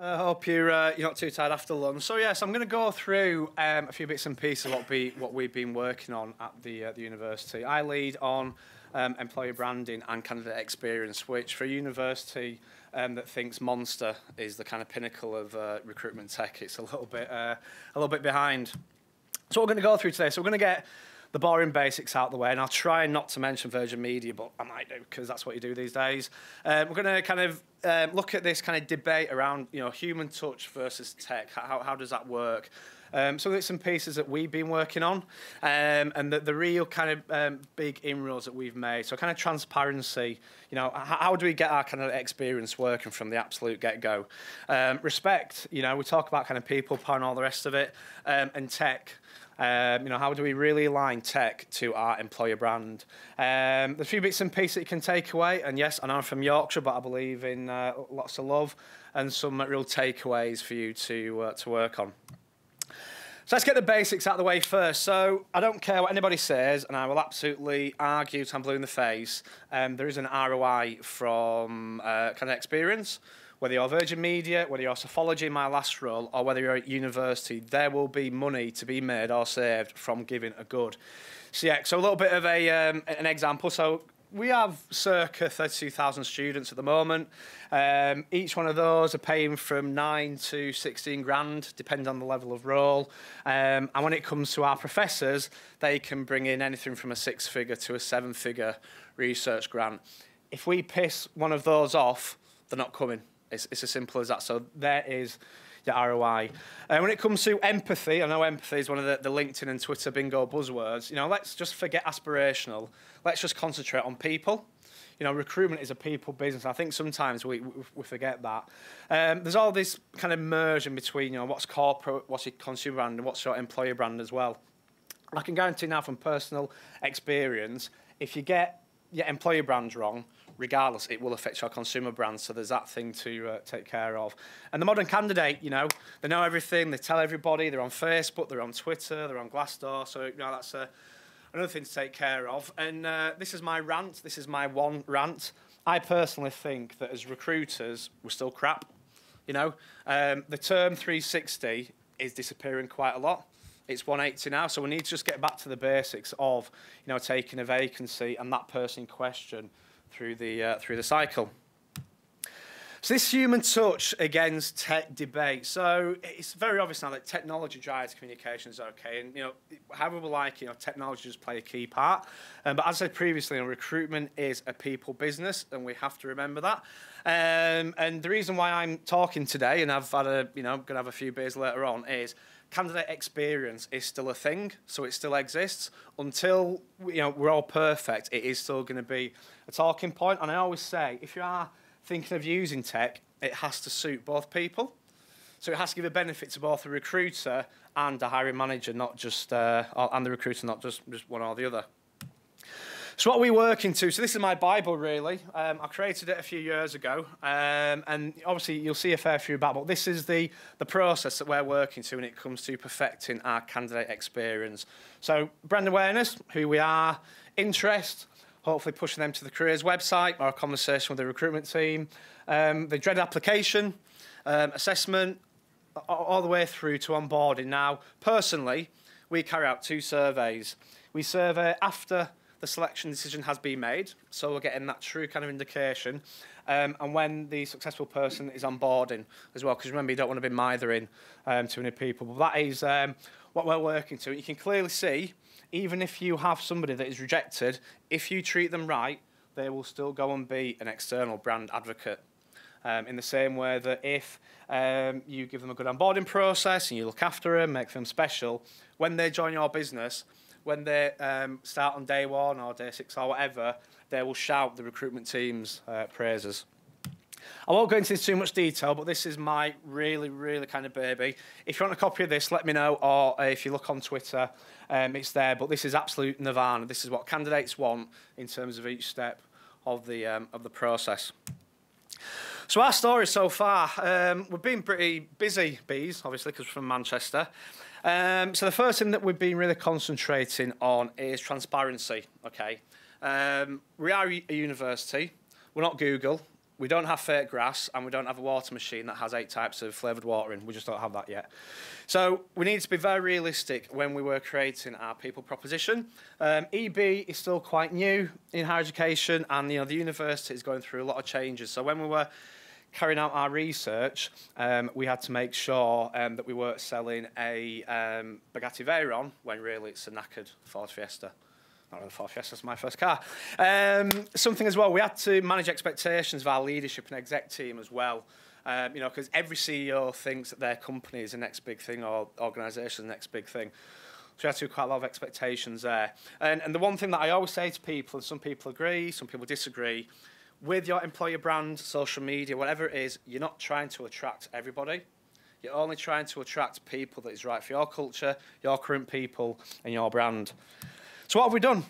I hope you're not too tired after lunch. So yes, I'm going to go through a few bits and pieces of what we've been working on at the university. I lead on employer branding and candidate experience, which for a university that thinks Monster is the kind of pinnacle of recruitment tech, it's a little bit behind. So what we're going to go through today. So we're going to get the boring basics out of the way, and I'll try not to mention Virgin Media, but I might do because that's what you do these days. We're going to kind of look at this kind of debate around, human touch versus tech. How does that work? So there's some pieces that we've been working on, and the real kind of big inroads that we've made. So kind of transparency. How do we get our kind of experience working from the absolute get-go? Respect. We talk about kind of people, power, and all the rest of it, and tech. How do we really align tech to our employer brand? There's a few bits and pieces that you can take away, and yes, I know I'm from Yorkshire, but I believe in lots of love and some real takeaways for you to work on. So let's get the basics out of the way first. So I don't care what anybody says, and I will absolutely argue till I'm blue in the face. There is an ROI from kind of experience. Whether you're Virgin Media, whether you're Sophology in my last role, or whether you're at university, there will be money to be made or saved from giving a good. So yeah, so a little bit of an example. So we have circa 32,000 students at the moment. Each one of those are paying from 9 to 16 grand, depending on the level of role. And when it comes to our professors, they can bring in anything from a 6-figure to a 7-figure research grant. If we piss one of those off, they're not coming. It's as simple as that. So there is your ROI. When it comes to empathy, I know empathy is one of the LinkedIn and Twitter bingo buzzwords. Let's just forget aspirational. Let's just concentrate on people. Recruitment is a people business. I think sometimes we forget that. There's all this kind of merging between what's corporate, what's your consumer brand, and what's your employer brand as well. I can guarantee now from personal experience, if you get your employer brand wrong, regardless, it will affect your consumer brand, so there's that thing to take care of. And the modern candidate, they know everything, they tell everybody, they're on Facebook, they're on Twitter, they're on Glassdoor, so that's another thing to take care of. And this is my rant, this is my one rant. I personally think that as recruiters, we're still crap. The term 360 is disappearing quite a lot. It's 180 now, so we need to just get back to the basics of, taking a vacancy and that person in question through the cycle. So this human touch against tech debate. So it's very obvious now that technology drives communications, okay, and however we like, technology does play a key part. But as I said previously, recruitment is a people business, and we have to remember that. And the reason why I'm talking today, and I've had going to have a few beers later on, is candidate experience is still a thing, so it still exists. Until we're all perfect, it is still going to be a talking point. And I always say, if you are thinking of using tech, it has to suit both people. So it has to give a benefit to both the recruiter and the hiring manager, not just and the recruiter, not just one or the other. So what are we working to? So this is my Bible, really. I created it a few years ago, and obviously you'll see a fair few about, but this is the process that we're working to when it comes to perfecting our candidate experience. So brand awareness, who we are, interest, hopefully pushing them to the careers website or a conversation with the recruitment team, the dreaded application, assessment, all the way through to onboarding. Now, personally, we carry out 2 surveys. We survey after the selection decision has been made, so we're getting that true kind of indication, and when the successful person is onboarding as well, because remember, you don't want to be mithering too many people. But that is what we're working to. You can clearly see, even if you have somebody that is rejected, if you treat them right, they will still go and be an external brand advocate. In the same way that if you give them a good onboarding process and you look after them, make them special, when they join your business, when they start on day 1 or day 6 or whatever, they will shout the recruitment team's praises. I won't go into this too much detail, but this is my really, really kind of baby. If you want a copy of this, let me know, or if you look on Twitter, it's there. But this is absolute nirvana. This is what candidates want in terms of each step of the process. So our story so far, we've been pretty busy bees, obviously, because we're from Manchester. So the first thing that we've been really concentrating on is transparency, okay? We are a university. We're not Google. We don't have fake grass, and we don't have a water machine that has 8 types of flavoured water in. We just don't have that yet. So we need to be very realistic when we were creating our people proposition. EB is still quite new in higher education, and the university is going through a lot of changes. So when we were carrying out our research, we had to make sure that we weren't selling a Bugatti Veyron when really it's a knackered Ford Fiesta. Not really Ford Fiesta, that's my first car. Something as well, we had to manage expectations of our leadership and exec team as well. Because every CEO thinks that their company is the next big thing or organisation is the next big thing. So we had to do quite a lot of expectations there. And the one thing that I always say to people, and some people agree, some people disagree, with your employer brand, social media, whatever it is, you're not trying to attract everybody. You're only trying to attract people that is right for your culture, your current people, and your brand. So what have we done?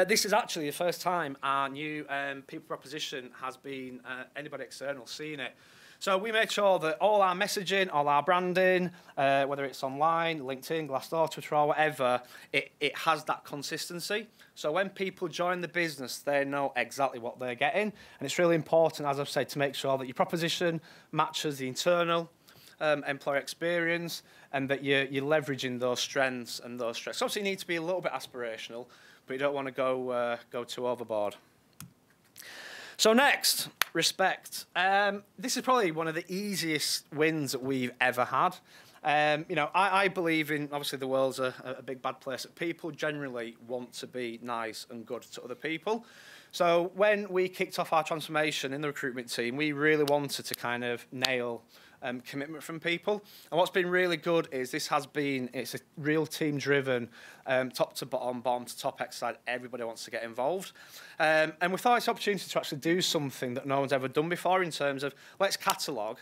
This is actually the first time our new people proposition has been anybody external seeing it. So we made sure that all our messaging, all our branding, whether it's online, LinkedIn, Glassdoor, Twitter, or whatever, it has that consistency. So when people join the business, they know exactly what they're getting. And it's really important, as I've said, to make sure that your proposition matches the internal employer experience and that you're leveraging those strengths and those strengths. Obviously, you need to be a little bit aspirational, but you don't want to go too overboard. So next, respect. This is probably one of the easiest wins that we've ever had. I believe in, obviously the world's a big bad place, that people generally want to be nice and good to other people. So when we kicked off our transformation in the recruitment team, we really wanted to kind of nail commitment from people. And what's been really good is it's a real team-driven, top to bottom, bottom to top exercise. Everybody wants to get involved. And we thought it's an opportunity to actually do something that no one's ever done before in terms of, let's catalogue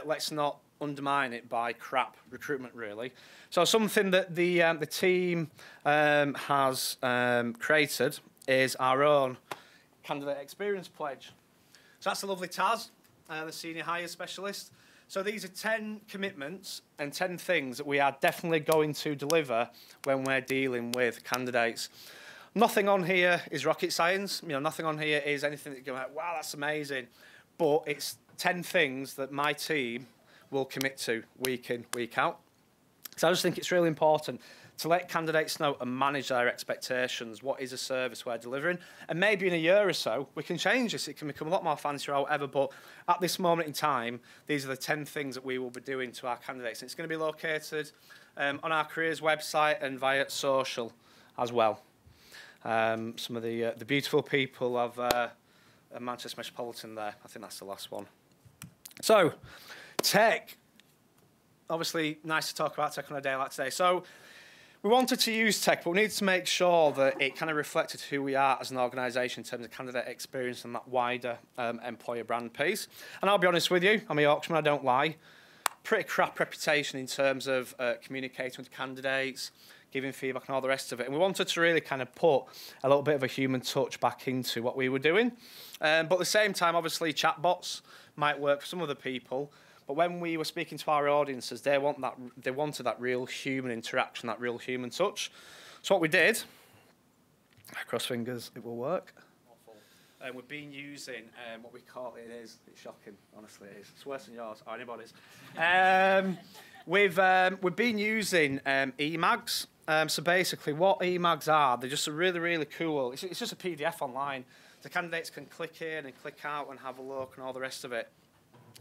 let's not undermine it by crap recruitment, really. So something that the team has created is our own candidate experience pledge. So that's a lovely Taz, the senior hire specialist. So these are 10 commitments and 10 things that we are definitely going to deliver when we're dealing with candidates. Nothing on here is rocket science. Nothing on here is anything that you go like, wow, that's amazing. But it's 10 things that my team will commit to week in, week out. So I just think it's really important to let candidates know and manage their expectations. What is a service we're delivering? And maybe in a year or so, we can change this. It can become a lot more fancy or whatever, but at this moment in time, these are the 10 things that we will be doing to our candidates. And it's going to be located on our careers website and via social as well. Some of the beautiful people of Manchester Metropolitan there. I think that's the last one. So, tech. Obviously, nice to talk about tech on a day like today. So, we wanted to use tech, but we needed to make sure that it kind of reflected who we are as an organisation in terms of candidate experience and that wider employer brand piece. And I'll be honest with you, I'm a Yorkshireman, I don't lie. Pretty crap reputation in terms of communicating with candidates, giving feedback and all the rest of it. And we wanted to really kind of put a little bit of a human touch back into what we were doing. But at the same time, obviously, chatbots might work for some other people. But when we were speaking to our audiences, they wanted that real human interaction, that real human touch. So what we did, cross fingers, it will work. We've been using what we call it's shocking, honestly, it is. It's worse than yours or anybody's. We've been using e-mags. So basically, what e-mags are, they're just a really, really cool. It's just a PDF online. The candidates can click in and click out and have a look and all the rest of it.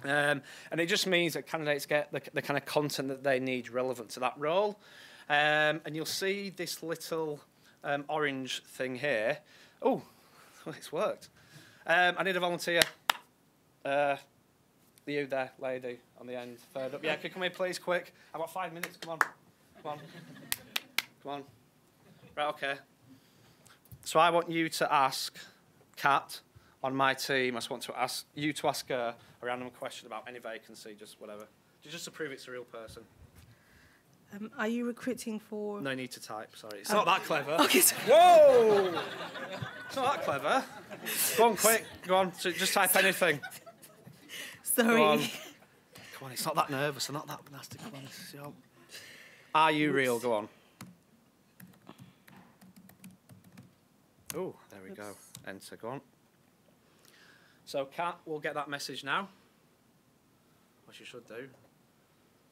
And it just means that candidates get the kind of content that they need relevant to that role. And you'll see this little orange thing here. Oh, it's worked. I need a volunteer. You there, lady, on the end, third up. Yeah, can you come in, please, quick? I've got 5 minutes. Come on. Come on. Come on. Right, OK. So I want you to ask Kat on my team. I just want to ask you to ask her a random question about any vacancy, just whatever. Just to prove it's a real person. Are you recruiting for... No need to type, sorry. It's not that clever. Okay, sorry. Whoa! It's not that clever. Go on, quick. Go on. Just type anything. Sorry. Go on. Come on, it's not that nervous. I'm not that nasty. Come on. Are you real? Go on. Oh, there we go. Enter, go on. So Kat will get that message now, which you should do.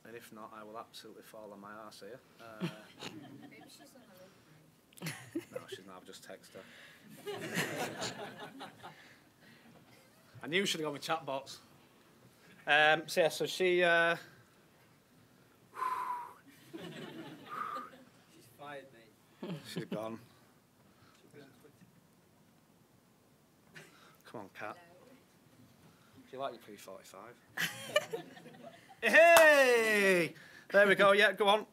And if not, I will absolutely fall on my arse here. Maybe she's on the road. No, she's not. I've just texted her. I knew she'd have gone with chatbots. So yeah, so she... She's fired, mate. she's gone. Come on, Kat. Do you like your P45? Hey! There we go. Yeah, go on.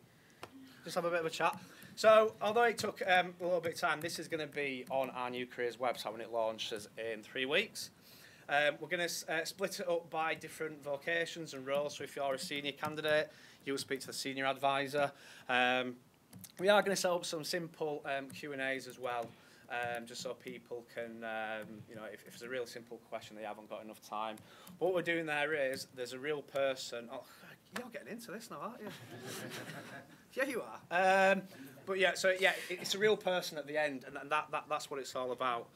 Just have a bit of a chat. So, although it took a little bit of time, this is going to be on our new careers website when it launches in 3 weeks. We're going to split it up by different vocations and roles. So if you're a senior candidate, you'll speak to the senior advisor. We are going to set up some simple Q&As as well, just so people can, you know, if it's a real simple question they haven't got enough time. What we're doing there is, there's a real person. Oh, you're getting into this now, aren't you? Yeah, you are. But yeah, so yeah, it's a real person at the end, and that's what it's all about.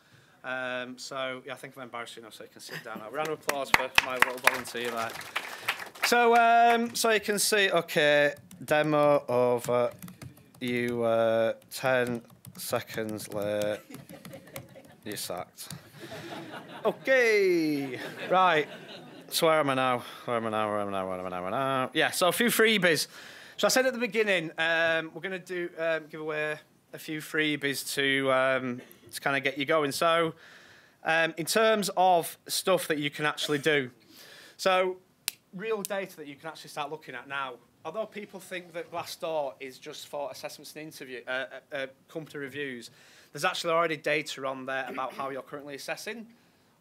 So yeah, I think I'm embarrassed enough, so you can sit down now. Round of applause for my little volunteer there. So so you can see, okay, demo over. You 10 seconds late. You're sacked. Okay, right. So where am I now? Where am I now? Yeah, so a few freebies. So I said at the beginning, we're going to do give away a few freebies to kind of get you going. So in terms of stuff that you can actually do, so real data that you can actually start looking at now. Although people think that Glassdoor is just for assessments and interview company reviews, there's actually already data on there about how you're currently assessing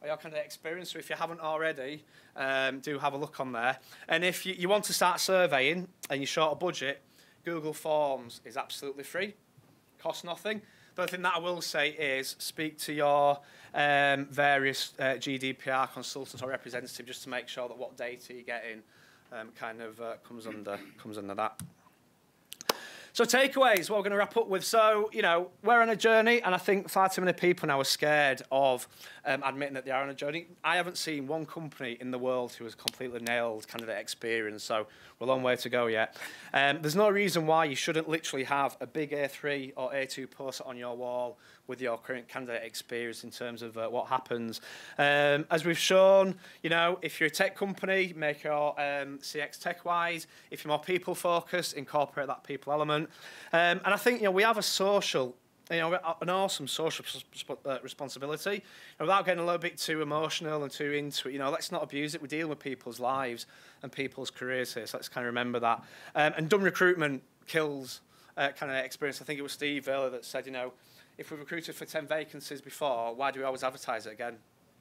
or your kind of experience. So if you haven't already, do have a look on there. And if you want to start surveying and you're short of budget, Google Forms is absolutely free, costs nothing. The other thing that I will say is speak to your various GDPR consultants or representatives just to make sure that what data you're getting kind of comes under that. So takeaways, what we're going to wrap up with. So, you know, we're on a journey, and I think far too many people now are scared of admitting that they are on a journey. I haven't seen one company in the world who has completely nailed candidate experience, so we're a long way to go yet. There's no reason why you shouldn't literally have a big A3 or A2 poster on your wall with your current candidate experience in terms of what happens. As we've shown, you know, if you're a tech company, make your CX tech-wise. If you're more people-focused, incorporate that people element. And I think, you know, we have a social, you know, an awesome social responsibility. And without getting a little bit too emotional and too into it, you know, let's not abuse it. We're dealing with people's lives and people's careers here, so let's kind of remember that. And dumb recruitment kills kind of experience. I think it was Steve earlier that said, you know, if we've recruited for 10 vacancies before, why do we always advertise it again?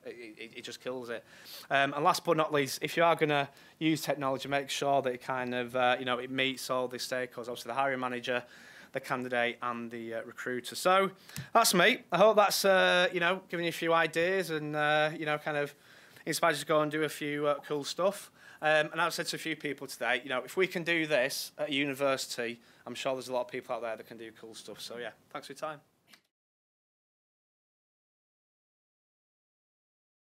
It just kills it. And last but not least, if you are going to use technology, make sure that it kind of, you know, it meets all the stakeholders, obviously the hiring manager, the candidate and the recruiter. So that's me. I hope that's, you know, giving you a few ideas and, you know, kind of inspired you to go and do a few cool stuff. And I've said to a few people today, you know, if we can do this at a university, I'm sure there's a lot of people out there that can do cool stuff. So, yeah, thanks for your time.